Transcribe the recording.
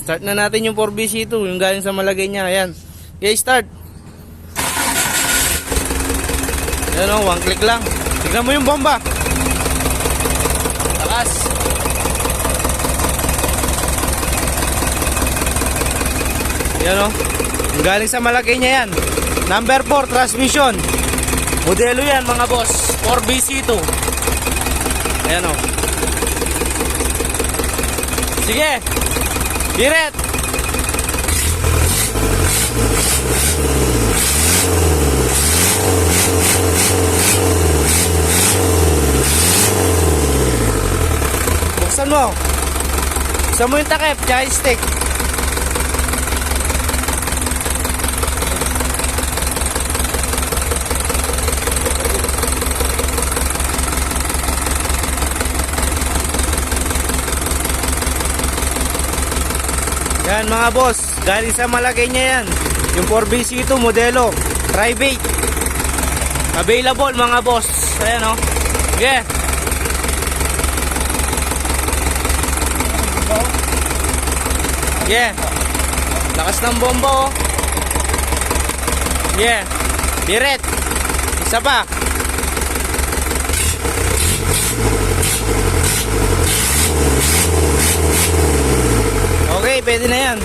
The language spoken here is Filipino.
Start na natin yung 4BC2, yung galing sa malagay niya. Ayan. Okay, start. Ayan o, one click lang. Tignan mo yung bomba. Takas. Ayan o. Yung galing sa malagay niya yan. Number 4, transmission. Modelo yan mga boss. 4BC2. Ayan o. Sige. Diret. Buksan mo. Buksan mo yung takip, joystick. Yan mga boss, galing sa malagay niya yan. Yung 4BC2 modelo, private. Available mga boss. Ayan o. Okay. Yeah. Lakas ng bomba o. Yeah. Diret. Isa pa. Okay, pwede na yan.